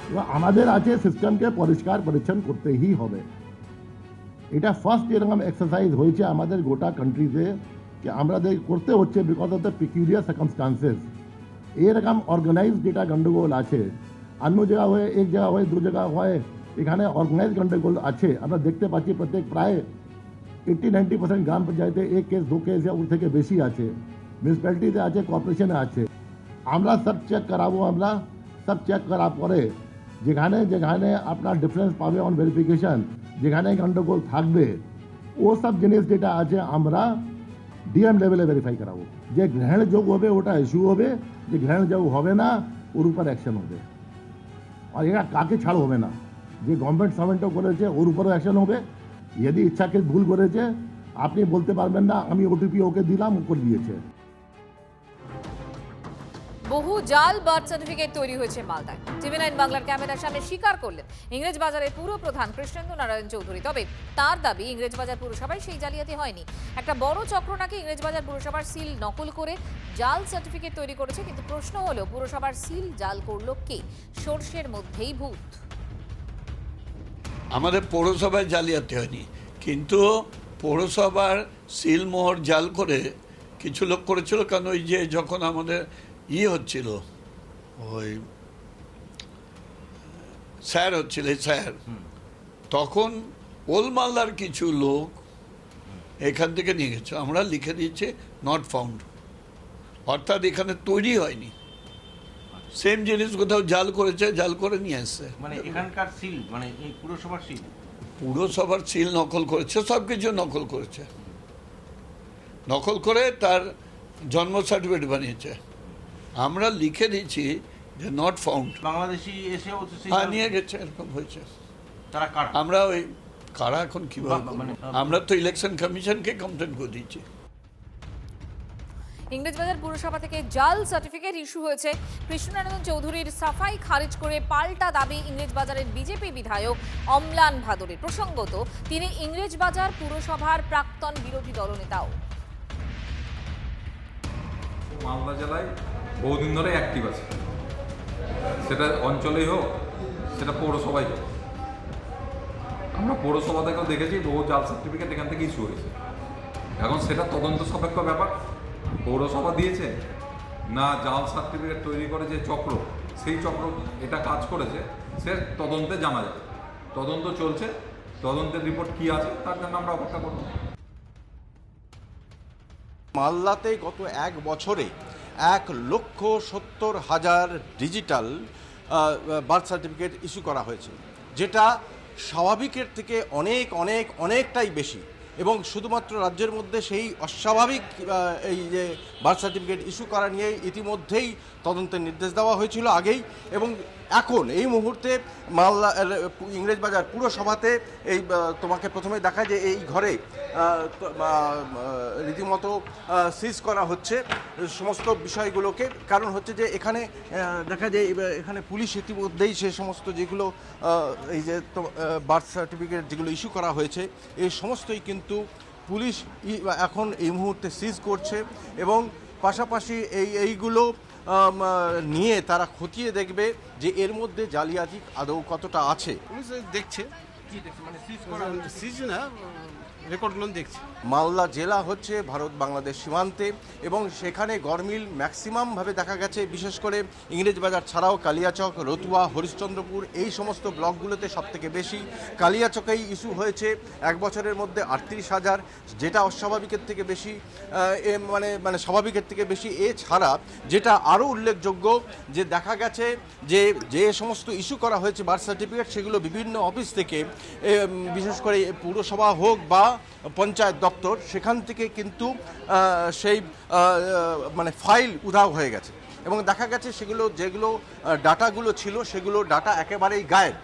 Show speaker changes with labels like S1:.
S1: এবং আমাদের আছে সিস্টেমকে পরিষ্কার পরিচ্ছন্ন করতেই হবে। এটা ফার্স্ট এরকম এক্সারসাইজ হয়েছে আমাদের গোটা কান্ট্রিতে कि আমরা করতে হচ্ছে because of the peculiar circumstances. এরকম অর্গানাইজ যেটা গন্ডগোল আছে, অন্য জায়গা হয়ে এক জায়গা হয়ে দু জায়গা হয়, এখানে অর্গানাইজ গন্ডগোল আছে। আমরা দেখতে পাচ্ছি প্রত্যেক প্রায় 80-90% গ্রাম পঞ্চায়েতে এক কেস দু কেস ওর থেকে বেশি আছে, মিউনিসিপ্যালিটিতে আছে, কর্পোরেশনে আছে। আমরা সব চেক করাবো, আমরা সব চেক করার পরে যেখানে যেখানে আপনার ডিফারেন্স পাবে অন ভেরিফিকেশন, যেখানে গন্ডগোল থাকবে ও সব জিনিস যেটা আছে আমরা ডিএম লেভেলে ভেরিফাই করাবো। যে গ্রহণযোগ্য হবে ওটা ইস্যু হবে, যে গ্রহণযোগ্য হবে না ওর উপর অ্যাকশন হবে। আর এটা কাকে ছাড় হবে না, যে গভর্নমেন্ট সার্ভেন্টও করেছে ওর উপরও অ্যাকশন হবে। যদি ইচ্ছাকে ভুল করেছে আপনি বলতে পারবেন না আমি ওটিপি ওকে দিলাম ও করে দিয়েছে।
S2: বহু জাল বার্থ সার্টিফিকেট তৈরি হয়েছে মালদায়। টিভি9 বাংলার ক্যামেরার সামনে স্বীকার করলেন ইংরেজ বাজারের পুর প্রধান কৃষ্ণেন্দু নারায়ণ চৌধুরী। তবে তার দাবি ইংরেজ বাজার পুরসভায় সেই জালিয়াতি হয়নি। একটা বড় চক্র নাকি ইংরেজ বাজার পুরসভার সিল নকল করে জাল সার্টিফিকেট তৈরি করেছে। কিন্তু প্রশ্ন হলো পুরসভার সিল জাল করলো কে? সর্ষের মধ্যেই ভূত।
S3: আমাদের পৌরসভায় জালিয়াতি হয়নি, কিন্তু পৌরসভার সিলমোহর জাল করে কিছু লোক করেছিল। কারণ ওই যে যখন আমাদের হচ্ছিল, ওই স্যার হচ্ছিল স্যার, তখন ওলমালদার কিছু লোক এখান থেকে নিয়ে গেছে। আমরা লিখে দিয়েছি নট ফাউন্ড, অর্থাৎ এখানে তৈরি হয়নি। সেম জিনিস কোথাও জাল করেছে, জাল করে নিয়ে আসছে।
S4: মানে এখানকার সিল, মানে এই পুরসভার সিল,
S3: পুরসভার সিল নকল করেছে, সব কিছু নকল করেছে। নকল করে তার জন্ম সার্টিফিকেট বানিয়েছে। আমরা লিখে দিচ্ছি যে নট ফাউন্ড।
S4: বাংলাদেশি এসেও
S3: নিয়ে গেছে, এরকম হয়েছে।
S4: তারা কারা?
S3: আমরা ওই কারা এখন কিভাবে, আমরা তো ইলেকশন কমিশনকে কমপ্লেন করে দিচ্ছি।
S2: ইংরেজবাজার পুরসভা থেকে জাল সার্টিফিকেট ইস্যু হয়েছে। কৃষ্ণনারায়ণ চৌধুরীর সাফাই খারিজ করে পাল্টা দাবি ইংরেজবাজারের বিজেপি বিধায়ক অম্লান ভাদুরীর। প্রসঙ্গত তিনি ইংরেজবাজার পুরসভার প্রাক্তন বিরোধী দলনেতাও।
S5: মালদা জেলায় বহুদিন ধরে অ্যাক্টিভ আছে, সেটা অঞ্চলেই হোক সেটা পৌরসভাই হোক। আমরা পৌরসভা থেকেও দেখেছি বহু জাল সার্টিফিকেট এখান থেকে ইস্যু হয়েছে। এখন সেটা তদন্ত সাপেক্ষ ব্যাপার। পৌরসভা দিয়েছে না জাল সার্টিফিকেট তৈরি করে যে চক্র, সেই চক্র এটা কাজ করেছে, সে তদন্তে জানা যাবে। তদন্ত চলছে, তদন্তের রিপোর্ট কী আছে তার জন্য আমরা অপেক্ষা করব।
S6: মালদাতে গত এক বছরে 1,70,000 ডিজিটাল বার্থ সার্টিফিকেট ইস্যু করা হয়েছে, যেটা স্বাভাবিকের থেকে অনেকটাই বেশি। এবং শুধুমাত্র রাজ্যের মধ্যে সেই অস্বাভাবিক এই যে বার্থ সার্টিফিকেট ইস্যু করা নিয়ে ইতিমধ্যেই তদন্তের নির্দেশ দেওয়া হয়েছিল আগেই। এবং এখন এই মুহূর্তে মালদা ইংরেজবাজার পুরসভাতে এই তোমাকে প্রথমে দেখা যে এই ঘরে রীতিমতো সিজ করা হচ্ছে সমস্ত বিষয়গুলোকে। কারণ হচ্ছে যে এখানে দেখা যায় এখানে পুলিশ ইতিমধ্যেই সে সমস্ত যেগুলো এই যে বার্থ সার্টিফিকেট যেগুলো ইস্যু করা হয়েছে এই সমস্তই কিন্তু পুলিশ এখন এই মুহূর্তে সিজ করছে। এবং পাশাপাশি এইগুলো নিয়ে তারা খতিয়ে দেখবে যে এর মধ্যে জালিয়াতি আদৌ কতটা আছে।
S7: দেখছে কি দেখছে, মানে সিজ না, রেকর্ডগুলো দেখছে।
S6: মালদা জেলা হচ্ছে ভারত বাংলাদেশ সীমান্তে এবং সেখানে গরমিল ম্যাক্সিমামভাবে দেখা গেছে, বিশেষ করে ইংরেজবাজার ছাড়াও কালিয়াচক, রতুয়া, হরিশ্চন্দ্রপুর এই সমস্ত ব্লকগুলোতে সবথেকে বেশি। কালিয়াচকেই ইস্যু হয়েছে এক বছরের মধ্যে 38,000, যেটা অস্বাভাবিকের থেকে বেশি, মানে স্বাভাবিকের থেকে বেশি। এছাড়া যেটা আরও উল্লেখযোগ্য যে দেখা গেছে যে সমস্ত ইস্যু করা হয়েছে বার্থ সার্টিফিকেট সেগুলো বিভিন্ন অফিস থেকে, বিশেষ করে পুরসভা হোক বা পঞ্চায়েত দপ্তর, সেখান থেকে কিন্তু সেই মানে ফাইল উধাও হয়ে গেছে। এবং দেখা গেছে যেগুলো ডাটাগুলো ছিল সেগুলো ডাটা একেবারেই গায়েব।